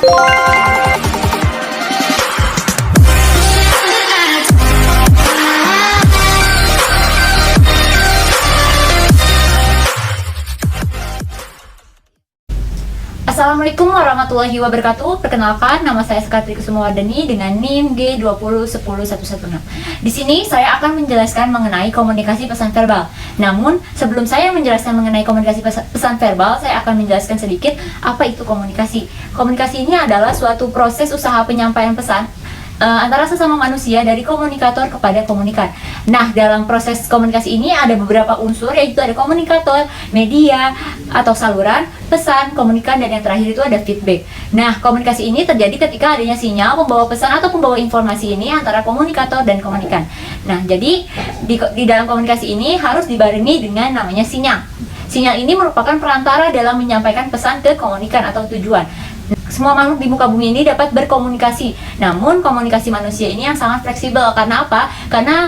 Assalamualaikum warahmatullahi wabarakatuh. Perkenalkan, nama saya Sekatri Kusumawardani dengan NIM G2010116. Di sini saya akan menjelaskan mengenai komunikasi pesan verbal. Namun, sebelum saya menjelaskan mengenai komunikasi pesan verbal, saya akan menjelaskan sedikit apa itu komunikasi. Komunikasi ini adalah suatu proses usaha penyampaian pesan antara sesama manusia dari komunikator kepada komunikan. Nah, dalam proses komunikasi ini ada beberapa unsur, yaitu ada komunikator, media atau saluran, pesan, komunikan, dan yang terakhir itu ada feedback. Nah, komunikasi ini terjadi ketika adanya sinyal pembawa pesan atau pembawa informasi ini antara komunikator dan komunikan. Nah, jadi di dalam komunikasi ini harus dibarengi dengan namanya sinyal. Sinyal ini merupakan perantara dalam menyampaikan pesan ke komunikan atau tujuan. Semua makhluk di muka bumi ini dapat berkomunikasi. Namun komunikasi manusia ini yang sangat fleksibel. Karena apa? Karena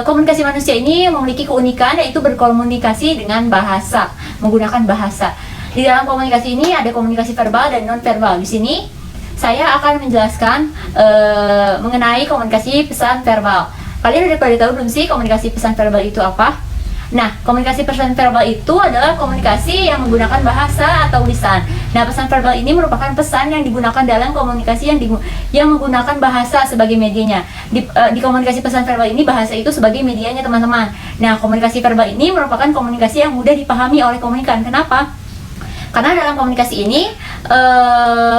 komunikasi manusia ini memiliki keunikan, yaitu berkomunikasi dengan bahasa, menggunakan bahasa. Di dalam komunikasi ini ada komunikasi verbal dan non verbal. Di sini saya akan menjelaskan mengenai komunikasi pesan verbal. Kalian udah pada tahu belum sih komunikasi pesan verbal itu apa? Nah, komunikasi pesan verbal itu adalah komunikasi yang menggunakan bahasa atau lisan. Nah, pesan verbal ini merupakan pesan yang digunakan dalam komunikasi yang menggunakan bahasa sebagai medianya. Di komunikasi pesan verbal ini bahasa itu sebagai medianya, teman-teman. Nah, komunikasi verbal ini merupakan komunikasi yang mudah dipahami oleh komunikan. Kenapa? Karena dalam komunikasi ini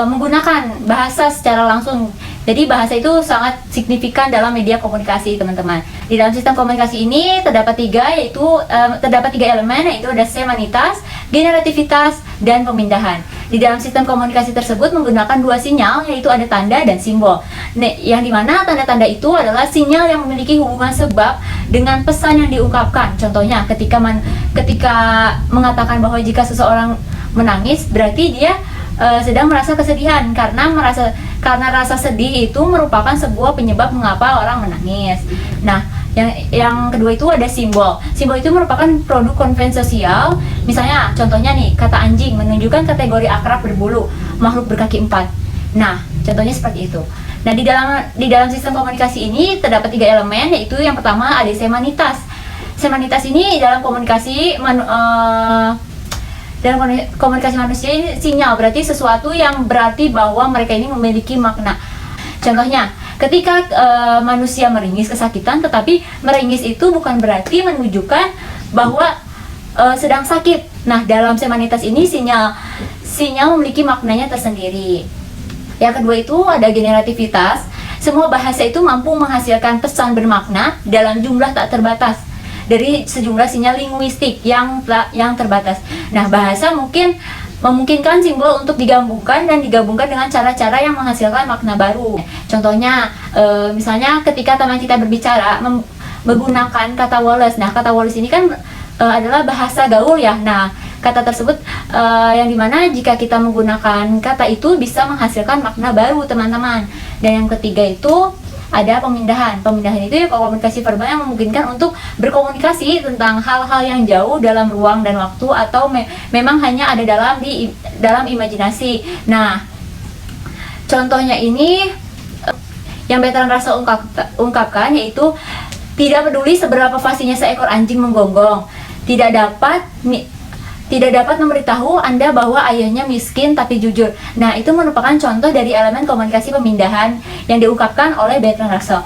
menggunakan bahasa secara langsung. Jadi bahasa itu sangat signifikan dalam media komunikasi, teman-teman. Di dalam sistem komunikasi ini terdapat tiga elemen, yaitu ada semanitas, generativitas, dan pemindahan. Di dalam sistem komunikasi tersebut menggunakan dua sinyal, yaitu ada tanda dan simbol. Nah, yang dimana tanda-tanda itu adalah sinyal yang memiliki hubungan sebab dengan pesan yang diungkapkan. Contohnya, ketika mengatakan bahwa jika seseorang menangis, berarti dia sedang merasa kesedihan, karena rasa sedih itu merupakan sebuah penyebab mengapa orang menangis. Nah, yang kedua itu ada simbol. Simbol itu merupakan produk konvensi sosial. Misalnya, contohnya nih, kata anjing menunjukkan kategori akrab berbulu, makhluk berkaki empat. Nah, contohnya seperti itu. Nah, di dalam sistem komunikasi ini terdapat tiga elemen, yaitu yang pertama ada semanitas. Semanitas ini dalam komunikasi manusia ini sinyal, berarti sesuatu yang berarti bahwa mereka ini memiliki makna. Contohnya, ketika manusia meringis kesakitan, tetapi meringis itu bukan berarti menunjukkan bahwa sedang sakit. Nah, dalam semanitas ini sinyal memiliki maknanya tersendiri. Yang kedua itu ada generativitas. Semua bahasa itu mampu menghasilkan pesan bermakna dalam jumlah tak terbatas dari sejumlah sinyal linguistik yang terbatas. Nah, bahasa memungkinkan simbol untuk digabungkan dengan cara-cara yang menghasilkan makna baru. Contohnya, misalnya ketika teman kita berbicara menggunakan kata woles. Nah, kata woles ini kan adalah bahasa gaul ya. Nah, kata tersebut yang dimana jika kita menggunakan kata itu bisa menghasilkan makna baru, teman-teman. Dan yang ketiga itu ada pemindahan. Pemindahan itu ya komunikasi verbal yang memungkinkan untuk berkomunikasi tentang hal-hal yang jauh dalam ruang dan waktu, atau memang hanya ada dalam imajinasi. Nah, contohnya ini yang Bertrand Russell ungkapkan, yaitu tidak peduli seberapa fasihnya seekor anjing menggonggong, tidak dapat memberitahu Anda bahwa ayahnya miskin tapi jujur. Nah, itu merupakan contoh dari elemen komunikasi pemindahan yang diungkapkan oleh Bertrand Russell.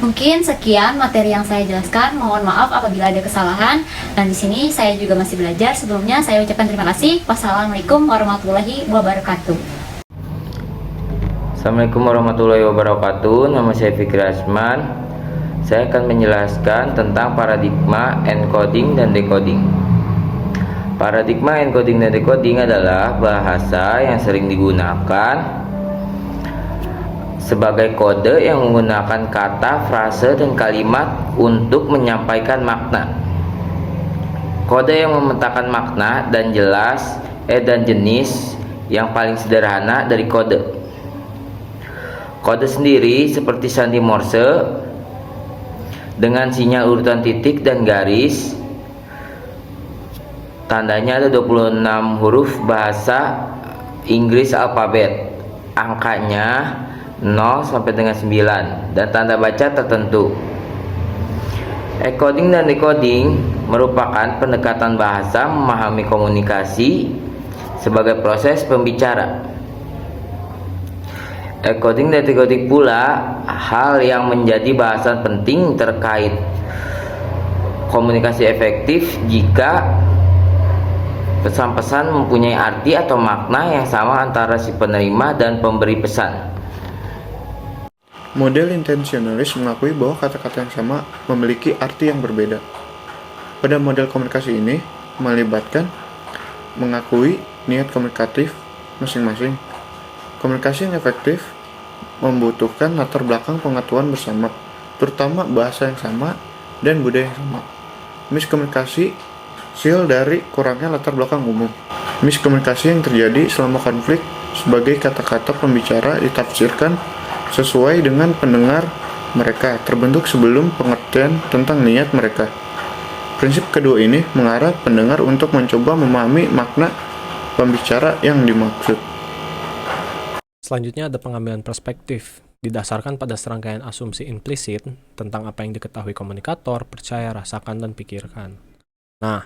Mungkin sekian materi yang saya jelaskan. Mohon maaf apabila ada kesalahan. Dan di sini saya juga masih belajar. Sebelumnya saya ucapkan terima kasih. Wassalamualaikum warahmatullahi wabarakatuh. Assalamualaikum warahmatullahi wabarakatuh. Nama saya Fikri Asman. Saya akan menjelaskan tentang paradigma encoding dan decoding. Paradigma encoding dan decoding adalah bahasa yang sering digunakan sebagai kode yang menggunakan kata, frase, dan kalimat untuk menyampaikan makna. Kode yang memetakan makna dan jenis yang paling sederhana dari kode. Kode sendiri seperti sandi Morse dengan sinyal urutan titik dan garis. Tandanya ada 26 huruf bahasa Inggris alfabet. angkanya 0 sampai dengan 9 dan tanda baca tertentu. Encoding dan decoding merupakan pendekatan bahasa memahami komunikasi sebagai proses pembicara. Encoding dan decoding pula hal yang menjadi bahasan penting terkait komunikasi efektif jika pesan-pesan mempunyai arti atau makna yang sama antara si penerima dan pemberi pesan. Model intensionalis mengakui bahwa kata-kata yang sama memiliki arti yang berbeda. Pada model komunikasi ini melibatkan mengakui niat komunikatif masing-masing. Komunikasi yang efektif membutuhkan latar belakang pengetahuan bersama, terutama bahasa yang sama dan budaya yang sama. Miskomunikasi hasil dari kurangnya latar belakang umum. Miskomunikasi yang terjadi selama konflik sebagai kata-kata pembicara ditafsirkan sesuai dengan pendengar mereka, terbentuk sebelum pengertian tentang niat mereka. Prinsip kedua ini mengarah pendengar untuk mencoba memahami makna pembicara yang dimaksud. Selanjutnya ada pengambilan perspektif, didasarkan pada serangkaian asumsi implisit tentang apa yang diketahui komunikator, percaya, rasakan, dan pikirkan. Nah,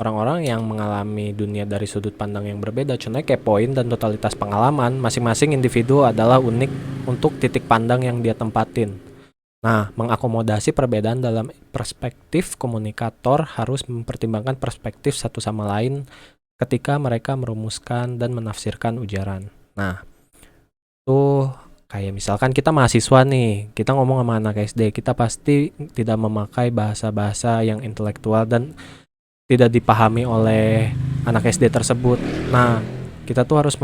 orang-orang yang mengalami dunia dari sudut pandang yang berbeda, contohnya kepoin dan totalitas pengalaman, masing-masing individu adalah unik untuk titik pandang yang dia tempatin. Nah, mengakomodasi perbedaan dalam perspektif komunikator harus mempertimbangkan perspektif satu sama lain ketika mereka merumuskan dan menafsirkan ujaran. Nah, tuh kayak misalkan kita mahasiswa nih, kita ngomong sama anak SD, kita pasti tidak memakai bahasa-bahasa yang intelektual dan tidak dipahami oleh anak SD tersebut. Nah, kita tuh harus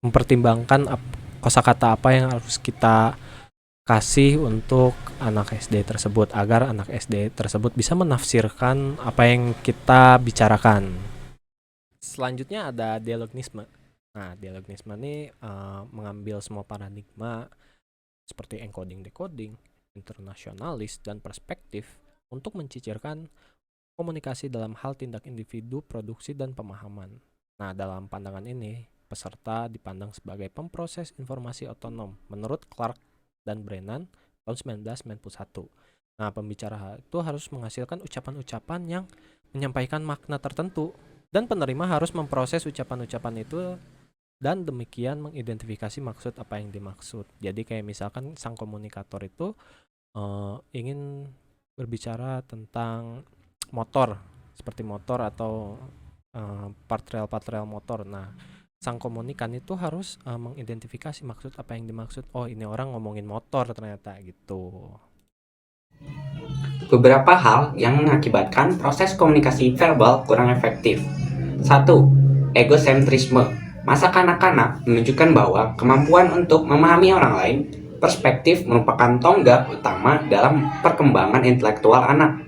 mempertimbangkan kosakata apa yang harus kita kasih untuk anak SD tersebut agar anak SD tersebut bisa menafsirkan apa yang kita bicarakan. Selanjutnya ada dialognisme. Nah, dialognisme ini mengambil semua paradigma seperti encoding, decoding, internasionalis, dan perspektif untuk mencicirkan komunikasi dalam hal tindak individu, produksi, dan pemahaman. Nah, dalam pandangan ini, peserta dipandang sebagai pemproses informasi otonom menurut Clark dan Brennan tahun 1991. Nah, pembicara itu harus menghasilkan ucapan-ucapan yang menyampaikan makna tertentu dan penerima harus memproses ucapan-ucapan itu dan demikian mengidentifikasi maksud apa yang dimaksud. Jadi kayak misalkan sang komunikator itu ingin berbicara tentang motor, seperti motor atau part rel motor. Nah, sang komunikan itu harus mengidentifikasi maksud apa yang dimaksud. Oh, ini orang ngomongin motor ternyata gitu. Beberapa hal yang mengakibatkan proses komunikasi verbal kurang efektif. 1. Egosentrisme. Masa kanak-kanak menunjukkan bahwa kemampuan untuk memahami orang lain, perspektif merupakan tonggak utama dalam perkembangan intelektual anak.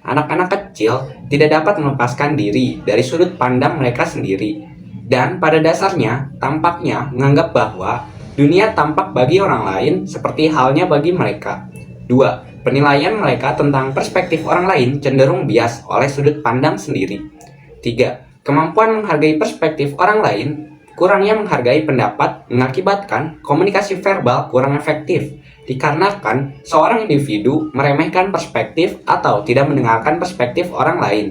Anak-anak kecil tidak dapat melepaskan diri dari sudut pandang mereka sendiri, dan pada dasarnya tampaknya menganggap bahwa dunia tampak bagi orang lain seperti halnya bagi mereka. 2. Penilaian mereka tentang perspektif orang lain cenderung bias oleh sudut pandang sendiri. 3. Kemampuan menghargai perspektif orang lain, kurangnya menghargai pendapat mengakibatkan komunikasi verbal kurang efektif, dikarenakan seorang individu meremehkan perspektif atau tidak mendengarkan perspektif orang lain.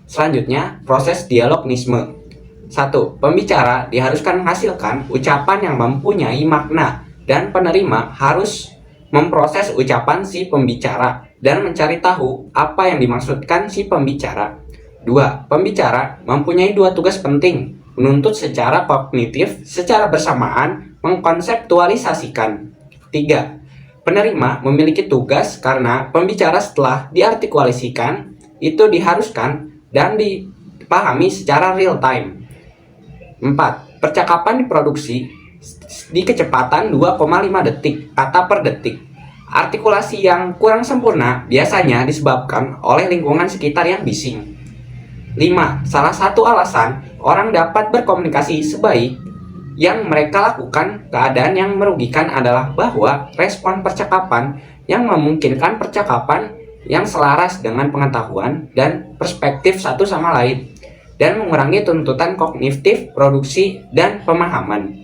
Selanjutnya, proses dialognisme. 1. Pembicara diharuskan menghasilkan ucapan yang mempunyai makna dan penerima harus memproses ucapan si pembicara dan mencari tahu apa yang dimaksudkan si pembicara. 2. Pembicara mempunyai dua tugas penting: menuntut secara kognitif secara bersamaan mengkonseptualisasikan. 3. Penerima memiliki tugas karena pembicara setelah diartikulasikan itu diharuskan dan dipahami secara real time. 4. Percakapan diproduksi di kecepatan 2,5 detik kata per detik. Artikulasi yang kurang sempurna biasanya disebabkan oleh lingkungan sekitar yang bising. 5. Salah satu alasan orang dapat berkomunikasi sebaik yang mereka lakukan keadaan yang merugikan adalah bahwa respon percakapan yang memungkinkan percakapan yang selaras dengan pengetahuan dan perspektif satu sama lain dan mengurangi tuntutan kognitif, produksi, dan pemahaman.